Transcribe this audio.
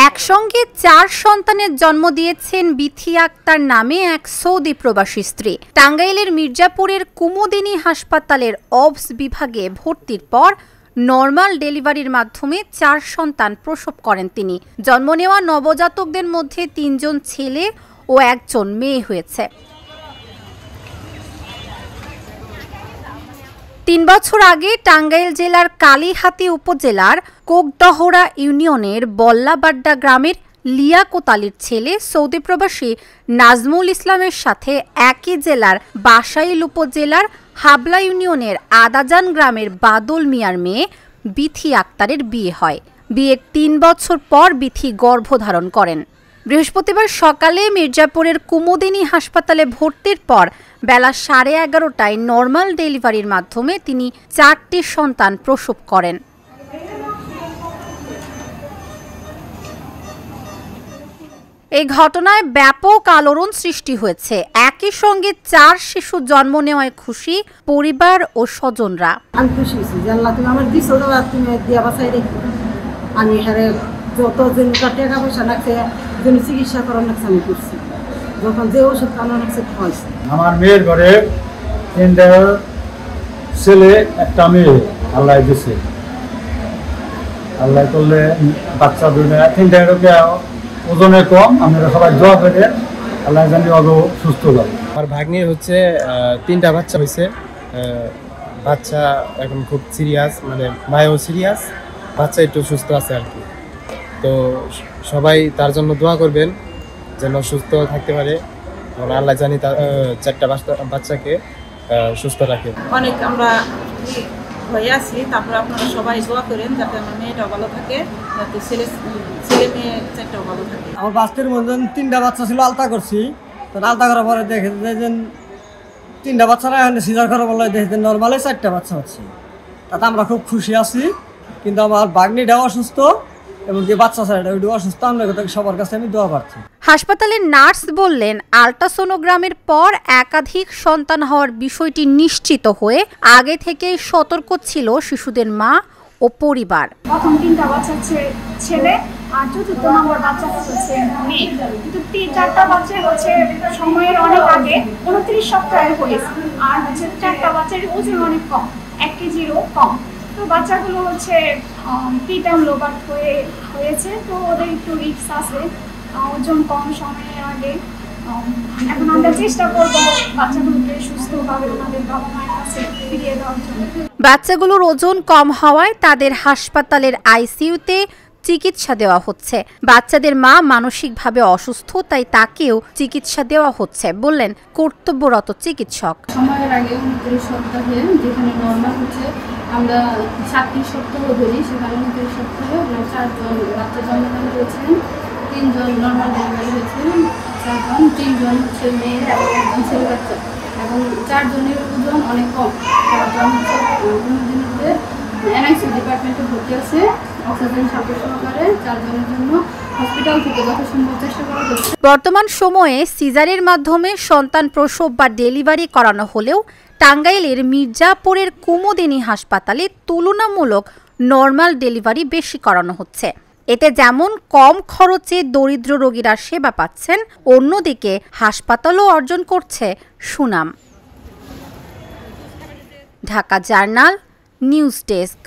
একসঙ্গে 4 সন্তানের জন্ম দিয়েছেন বিথি আক্তার নামে এক সৌদি প্রবাসী স্ত্রী। টাঙ্গাইলের মির্জাপুরের কুমুদিনী হাসপাতালের অবস বিভাগে ভর্তির পর নরমাল ডেলিভারির মাধ্যমে 4 সন্তান প্রসব করেন তিনি। জন্ম নেওয়া নবজাতকদের মধ্যে 3 জন ছেলে ও 1 জন মেয়ে হয়েছে। 3 বছর আগে টাঙ্গাইল জেলার কালিহাতী উপজেলার কোকদহরা ইউনিয়নের বল্লাবাড্ডা গ্রামের লিয়াকত আলীর ছেলে সৌদি প্রবাসী নাজমুল ইসলামের সাথে একই জেলার বাসাইল উপজেলার হাবলা ইউনিয়নের আদাজান গ্রামের বাদল মিয়ার মেয়ে বিথি আক্তারের বিয়ে হয়। বিয়ের 3 বছর পর বিথি গর্ভধারণ করেন। বৃহস্পতিবার সকালে মির্জাপুরের কুমুদিনী হাসপাতালে ভর্তির পর বেলা 11:30টায় নরমাল ডেলিভারির মাধ্যমে তিনি 4টি সন্তান প্রসব করেন। এই ঘটনায় ব্যাপক আলোড়ন সৃষ্টি হয়েছে। একই সঙ্গে 4 শিশু জন্ম নেওয়ায় খুশি পরিবার ও স্বজনরা। আমি খুশি যে আল্লাহ তুমি আমার দিছো, তুমি দিয়া বাঁচাই রেখো। আমি হারে যত দিন টাকা পয়সা লাগছে জন্য চিকিৎসা করার লাগছে আমি করছি, যখন যে ওষুধ খাওয়ানো লাগছে খাওয়াইছি। আমার মেয়ের ঘরে 3টা ছেলে 1টা মেয়ে আল্লাহ দিছে। আল্লাহ করলে বাচ্চা 3টা ওজনে কম। আমরা সবাই দোয়া করে আল্লাহ জানি আরো সুস্থ হবে। আমার ভাগ্নির হচ্ছে 3টা বাচ্চা হয়েছে। বাচ্চা এখন খুব সিরিয়াস, মানে মায়েও সিরিয়াস, বাচ্চা একটু সুস্থ আছে আর কি। তো সবাই তার জন্য দোয়া করবেন যেন সুস্থ থাকতে পারে। আল্লাহ জানি 4টা বাচ্চাকে সুস্থ রাখে। অনেক আমরা হয়ে আছি, তারপরে আপনারা সবাই দোয়া করেন যাতে আমার মেয়েটা ভালো থাকে, যাতে ছেলে মেয়ে 4টাও ভালো থাকে। আমার বাচ্চার মধ্যে 3টা বাচ্চা ছিল, আলতা করছি। তো আলতা করার পরে দেখে যে 3টা বাচ্চারা এখন সিজার করার বলে দেখে নর্মালি 4টা বাচ্চা হচ্ছে। তাতে আমরা খুব খুশি আছি। কিন্তু আমার ভাগ্নিটাও অসুস্থ এবং যে বাচ্চা ছেলেটা ওইটাও অসুস্থ। আমরা সবার কাছে আমি দোয়া পাচ্ছি। হাসপাতালের নার্স বললেন, আল্ট্রাসোনোগ্রামের পর একাধিক সন্তান হওয়ার বিষয়টি নিশ্চিত হয়ে আগে থেকেই সতর্ক ছিল শিশুদের মা ও পরিবার। প্রথম 3টা বাচ্চা ছেলে আর 4র্থ নম্বর বাচ্চা হচ্ছে মেয়ে। কিন্তু 4টা বাচ্চা হচ্ছে সময়ের অনেক আগে 29 সপ্তাহে হয়েছে। আর হচ্ছে 4টা বাচ্চার ওজন অনেক কম, 1 কেজিরও কম। তো বাচ্চাগুলো হচ্ছে প্রিটার্ম লো বার্থ হয়েছে। তো ওদের একটু রিস্ক আছে, ওজন কম সময়ের আগে। এখন আমরা চেষ্টা করবো বাচ্চাগুলোকে সুস্থভাবে ওনাদের বাবা মায়ের কাছে ফিরিয়ে দেওয়ার জন্য। বাচ্চাগুলোর ওজন কম হওয়ায় তাদের হাসপাতালের আইসিইউতে চিকিৎসা দেওয়া হচ্ছে। বাচ্চাদের মা মানসিকভাবে অসুস্থ, তাই তাকেও চিকিৎসা দেওয়া হচ্ছে বললেন কর্তব্যরত চিকিৎসক। সময়ের আগে 29 সপ্তাহে যেখানে নর্মাল হচ্ছে আমরা 37 সপ্তাহ ধরি, সেখানে 29 সপ্তাহে 4 জন বাচ্চা জন্মগ্রহণ করেছিলেন, 3 জন নর্মাল ডেলিভারি হয়েছিলেন, 3 জন হচ্ছে মেয়ে এবং 1 জন ছেলে বাচ্চা। এবং 4 জনের ওজন অনেক কম। 4 জন হচ্ছে এনআইসিইউ ডিপার্টমেন্টে ভর্তি আছে অক্সিজেন সাপোর্ট সহকারে। 4 জনের জন্য হসপিটাল থেকে যথাসম্ভব চেষ্টা করা হচ্ছে। বর্তমান সময়ে সিজারের মাধ্যমে সন্তান প্রসব বা ডেলিভারি করানো হলেও টাঙ্গাইলের মির্জাপুরের কুমুদিনী হাসপাতালে তুলনামূলক নরমাল ডেলিভারি বেশি করানো হচ্ছে। এতে যেমন কম খরচে দরিদ্র রোগীরা সেবা পাচ্ছেন, অন্যদিকে হাসপাতালও অর্জন করছে সুনাম। Dhaka journal news desk.